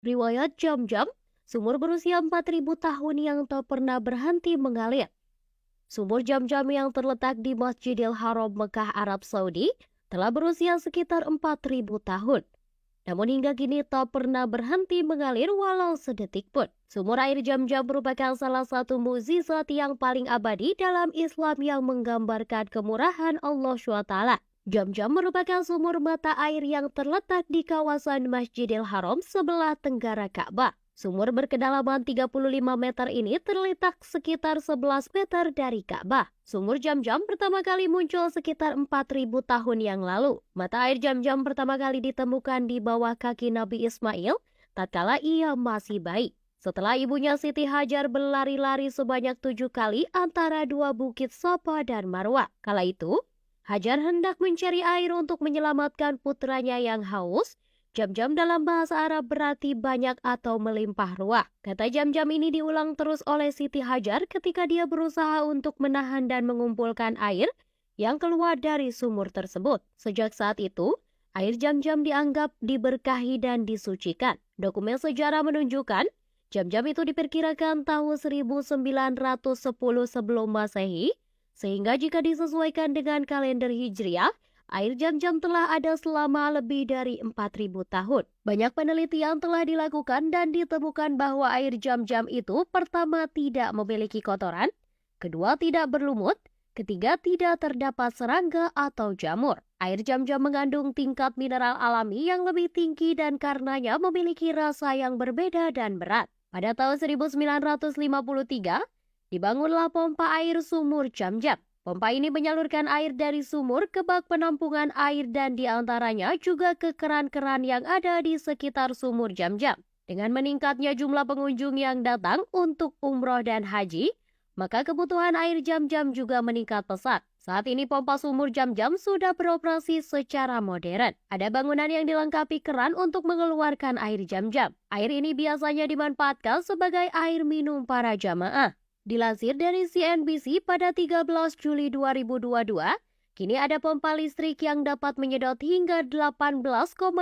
Riwayat Jam-Jam, sumur berusia 4.000 tahun yang tak pernah berhenti mengalir. Sumur Jam-Jam yang terletak di Masjidil Haram Mekah, Arab Saudi, telah berusia sekitar 4.000 tahun. Namun hingga kini tak pernah berhenti mengalir walau sedetik pun. Sumur air Jam-Jam merupakan salah satu mukjizat yang paling abadi dalam Islam yang menggambarkan kemurahan Allah SWT. Jam-Jam merupakan sumur mata air yang terletak di kawasan Masjidil Haram sebelah tenggara Ka'bah. Sumur berkedalaman 35 meter ini terletak sekitar 11 meter dari Ka'bah. Sumur Jam-Jam pertama kali muncul sekitar 4.000 tahun yang lalu. Mata air Jam-Jam pertama kali ditemukan di bawah kaki Nabi Ismail tatkala ia masih bayi. Setelah ibunya Siti Hajar berlari-lari sebanyak 7 kali antara dua bukit Safa dan Marwah. Kala itu, Hajar hendak mencari air untuk menyelamatkan putranya yang haus. Jam-jam dalam bahasa Arab berarti banyak atau melimpah ruah. Kata jam-jam ini diulang terus oleh Siti Hajar ketika dia berusaha untuk menahan dan mengumpulkan air yang keluar dari sumur tersebut. Sejak saat itu, air jam-jam dianggap diberkahi dan disucikan. Dokumen sejarah menunjukkan, jam-jam itu diperkirakan tahun 1910 sebelum Masehi, sehingga jika disesuaikan dengan kalender Hijriah, air Jam-Jam telah ada selama lebih dari 4.000 tahun. Banyak penelitian telah dilakukan dan ditemukan bahwa air Jam-Jam itu pertama tidak memiliki kotoran, kedua tidak berlumut, ketiga tidak terdapat serangga atau jamur. Air Jam-Jam mengandung tingkat mineral alami yang lebih tinggi dan karenanya memiliki rasa yang berbeda dan berat. Pada tahun 1953, dibangunlah pompa air sumur Jam-Jam. Pompa ini menyalurkan air dari sumur ke bak penampungan air dan diantaranya juga ke keran-keran yang ada di sekitar sumur Jam-Jam. Dengan meningkatnya jumlah pengunjung yang datang untuk umroh dan haji, maka kebutuhan air Jam-Jam juga meningkat pesat. Saat ini pompa sumur Jam-Jam sudah beroperasi secara modern. Ada bangunan yang dilengkapi keran untuk mengeluarkan air Jam-Jam. Air ini biasanya dimanfaatkan sebagai air minum para jamaah. Dilansir dari CNBC pada 13 Juli 2022, kini ada pompa listrik yang dapat menyedot hingga 18,5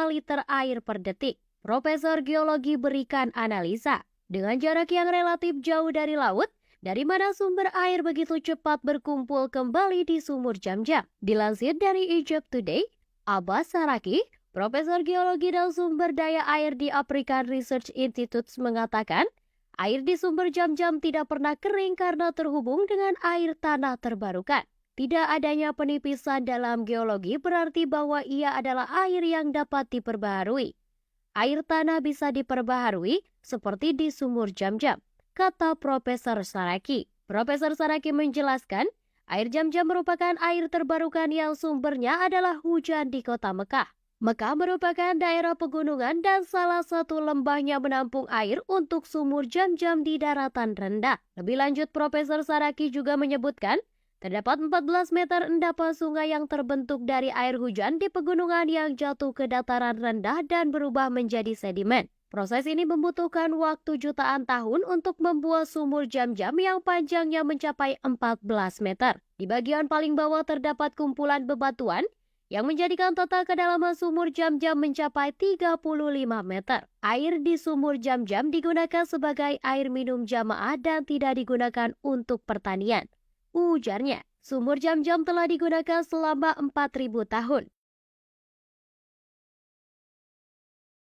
liter air per detik. Profesor Geologi berikan analisa. Dengan jarak yang relatif jauh dari laut, dari mana sumber air begitu cepat berkumpul kembali di sumur Jam-Jam? Dilansir dari Egypt Today, Abbas Saraki, Profesor Geologi dan Sumber Daya Air di African Research Institute mengatakan, air di sumber Jam-Jam tidak pernah kering karena terhubung dengan air tanah terbarukan. Tidak adanya penipisan dalam geologi berarti bahwa ia adalah air yang dapat diperbaharui. Air tanah bisa diperbaharui seperti di sumur Jam-Jam, kata Profesor Saraki. Profesor Saraki menjelaskan, air Jam-Jam merupakan air terbarukan yang sumbernya adalah hujan di kota Mekah. Mekah merupakan daerah pegunungan dan salah satu lembahnya menampung air untuk sumur Jam-Jam di daratan rendah. Lebih lanjut, Profesor Saraki juga menyebutkan, terdapat 14 meter endapan sungai yang terbentuk dari air hujan di pegunungan yang jatuh ke dataran rendah dan berubah menjadi sedimen. Proses ini membutuhkan waktu jutaan tahun untuk membuat sumur Jam-Jam yang panjangnya mencapai 14 meter. Di bagian paling bawah terdapat kumpulan bebatuan, yang menjadikan total kedalaman sumur Jam-Jam mencapai 35 meter. Air di sumur Jam-Jam digunakan sebagai air minum jamaah dan tidak digunakan untuk pertanian. Ujarnya, sumur Jam-Jam telah digunakan selama 4.000 tahun.